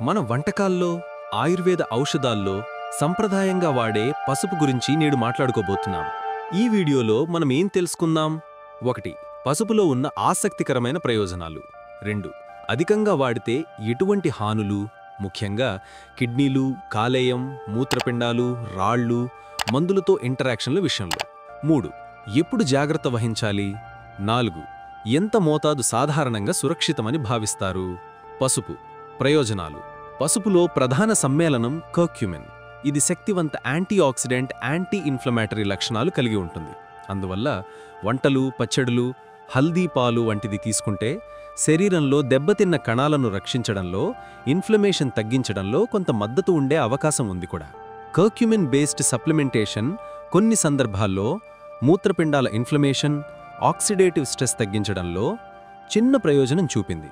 మన వంటకాల్లో, ఆయుర్వేద ఔషధాల్లో సంప్రదాయంగా వాడే పసుపు గురించి నేడు మాట్లాడుకోబోతున్నాం. ఈ వీడియోలో మనం ఏం తెలుసుకుందాం? 1. పసుపులో ఉన్న ఆసక్తికరమైన ప్రయోజనాలు. 2. అధికంగా వాడితే ఎటువంటి హానులు, ముఖ్యంగా కిడ్నీలు, కాలేయం, మూత్రపిండాలు, రాళ్ళు, మందులతో ఇంటరాక్షన్ల విషయంలో. 3. ఎప్పుడు జాగ్రత్త వహించాలి? 4. ఎంత మోతాదు సాధారణంగా సురక్షితమని భావిస్తారు? పసుపు ప్రయోజనాలు. పసుపులో ప్రధాన సమ్మేళనం కర్క్యుమిన్. ఇది శక్తివంత యాంటీఆక్సిడెంట్, యాంటీ ఇన్ఫ్లమేటరీ లక్షణాలు కలిగి ఉంటుంది. అందువల్ల వంటలు, పచ్చడులు, హల్దీ పాలు వంటిది తీసుకుంటే శరీరంలో దెబ్బతిన్న కణాలను రక్షించడంలో, ఇన్ఫ్లమేషన్ తగ్గించడంలో కొంత మద్దతు ఉండే అవకాశం ఉంది కూడా. కర్క్యుమిన్ బేస్డ్ సప్లిమెంటేషన్ కొన్ని సందర్భాల్లో మూత్రపిండాల ఇన్ఫ్లమేషన్, ఆక్సిడేటివ్ స్ట్రెస్ తగ్గించడంలో చిన్న ప్రయోజనం చూపింది.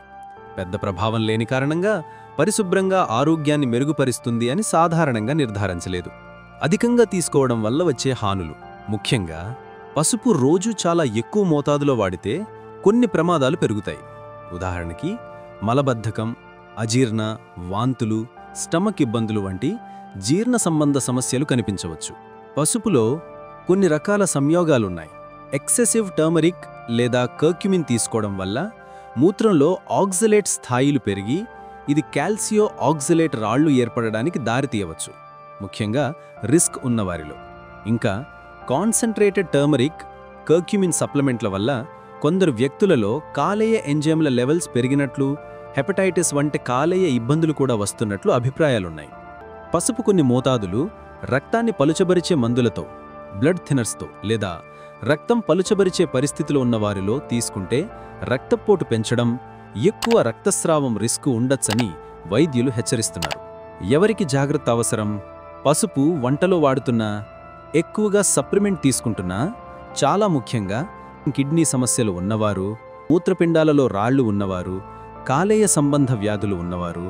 పెద్ద ప్రభావం లేని కారణంగా పరిశుభ్రంగా ఆరోగ్యాన్ని మెరుగుపరుస్తుంది అని సాధారణంగా నిర్ధారించలేదు. అధికంగా తీసుకోవడం వల్ల వచ్చే హానులు. ముఖ్యంగా పసుపు రోజు చాలా ఎక్కువ మోతాదులో వాడితే కొన్ని ప్రమాదాలు పెరుగుతాయి. ఉదాహరణకి మలబద్ధకం, అజీర్ణ, వాంతులు, స్టమక్ ఇబ్బందులు వంటి జీర్ణ సంబంధ సమస్యలు కనిపించవచ్చు. పసుపులో కొన్ని రకాల సంయోగాలున్నాయి. ఎక్సెసివ్ టర్మరిక్ లేదా కర్క్యుమిన్ తీసుకోవడం వల్ల మూత్రంలో ఆక్సలేట్ స్థాయిలు పెరిగి ఇది కాల్సియో ఆక్సలేట్ రాళ్లు ఏర్పడడానికి దారితీయవచ్చు, ముఖ్యంగా రిస్క్ ఉన్నవారిలో. ఇంకా కాన్సంట్రేటెడ్ టర్మరిక్, కర్క్యుమిన్ సప్లిమెంట్ల వల్ల కొందరు వ్యక్తులలో కాలేయ ఎంజైమ్ల లెవెల్స్ పెరిగినట్లు, హెపటైటిస్ వంటి కాలేయ ఇబ్బందులు కూడా వస్తున్నట్లు అభిప్రాయాలున్నాయి. పసుపు కొన్ని మోతాదులు రక్తాన్ని పలుచబరిచే మందులతో, బ్లడ్ థినర్స్తో లేదా రక్తం పలుచబరిచే పరిస్థితిలో ఉన్నవారిలో తీసుకుంటే రక్తపోటు పెంచడం, ఎక్కువ రక్తస్రావం రిస్కు ఉండొచ్చని వైద్యులు హెచ్చరిస్తున్నారు. ఎవరికి జాగ్రత్త అవసరం? పసుపు వంటలో వాడుతున్నా, ఎక్కువగా సప్లిమెంట్ తీసుకుంటున్నా, చాలా ముఖ్యంగా కిడ్నీ సమస్యలు ఉన్నవారు, మూత్రపిండాలలో రాళ్లు ఉన్నవారు, కాలేయ సంబంధ వ్యాధులు ఉన్నవారు,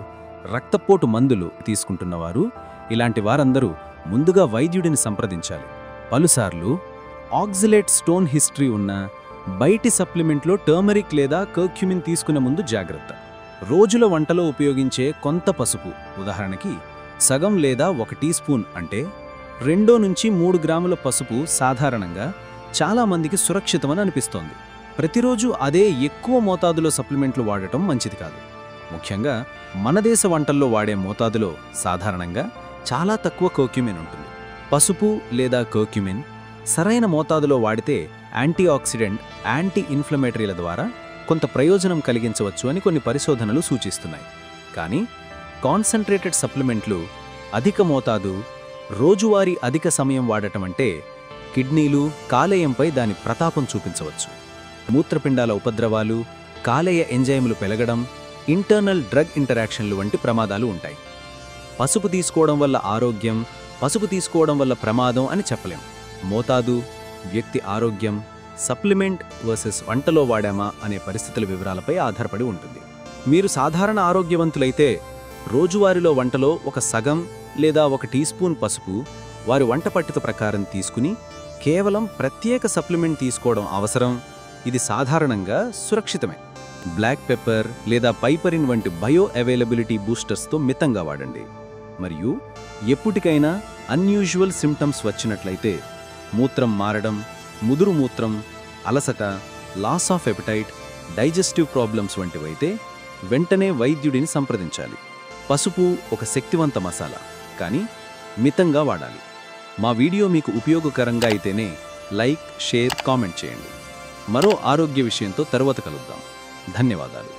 రక్తపోటు మందులు తీసుకుంటున్నవారు, ఇలాంటి వారందరూ ముందుగా వైద్యుడిని సంప్రదించాలి. పలుసార్లు ఆక్సలేట్ స్టోన్ హిస్టరీ ఉన్న బయటి సప్లిమెంట్లో టర్మరిక్ లేదా కర్క్యుమిన్ తీసుకునే ముందు జాగ్రత్త. రోజుల వంటలో ఉపయోగించే కొంత పసుపు, ఉదాహరణకి సగం లేదా 1 టీ స్పూన్ అంటే 2 నుంచి 3 గ్రాముల పసుపు సాధారణంగా చాలామందికి సురక్షితమని అనిపిస్తోంది. ప్రతిరోజు అదే ఎక్కువ మోతాదులో సప్లిమెంట్లు వాడటం మంచిది కాదు. ముఖ్యంగా మన దేశ వంటల్లో వాడే మోతాదులో సాధారణంగా చాలా తక్కువ కర్క్యుమిన్ ఉంటుంది. పసుపు లేదా కర్క్యుమిన్ సరైన మోతాదులో వాడితే యాంటీఆక్సిడెంట్, యాంటీ ఇన్ఫ్లమేటరీల ద్వారా కొంత ప్రయోజనం కలిగించవచ్చు అని కొన్ని పరిశోధనలు సూచిస్తున్నాయి. కానీ కాన్సంట్రేటెడ్ సప్లిమెంట్లు అధిక మోతాదు, రోజువారీ అధిక సమయం వాడటం అంటే కిడ్నీలు, కాలేయంపై దాని ప్రతాపం చూపించవచ్చు. మూత్రపిండాల ఉపద్రవాలు, కాలేయ ఎంజైములు పెరగడం, ఇంటర్నల్ డ్రగ్ ఇంటరాక్షన్లు వంటి ప్రమాదాలు ఉంటాయి. పసుపు తీసుకోవడం వల్ల ఆరోగ్యం, పసుపు తీసుకోవడం వల్ల ప్రమాదం అని చెప్పలేం. మోతాదు, వ్యక్తి ఆరోగ్యం, సప్లిమెంట్ వర్సెస్ వంటలో వాడామా అనే పరిస్థితుల వివరాలపై ఆధారపడి ఉంటుంది. మీరు సాధారణ ఆరోగ్యవంతులైతే రోజువారీలో వంటలో ఒక సగం లేదా 1 టీ స్పూన్ పసుపు వారి వంట పట్టిక ప్రకారం తీసుకుని కేవలం ప్రత్యేక సప్లిమెంట్ తీసుకోవడం అవసరం. ఇది సాధారణంగా సురక్షితమే. బ్లాక్ పెప్పర్ లేదా పైపరిన్ వంటి బయో అవైలబిలిటీ బూస్టర్స్తో మితంగా వాడండి. మరియు ఎప్పటికైనా అన్యూజువల్ సిమ్టమ్స్ వచ్చినట్లయితే, మూత్రం మారడం, ముదురు మూత్రం, అలసట, loss of appetite, digestive problems వంటివైతే వెంటనే వైద్యుడిని సంప్రదించాలి. పసుపు ఒక శక్తివంత మసాలా, కానీ మితంగా వాడాలి. మా వీడియో మీకు ఉపయోగకరంగా అయితేనే లైక్, షేర్, కామెంట్ చేయండి. మరో ఆరోగ్య విషయంతో తరువాత కలుద్దాం. ధన్యవాదాలు.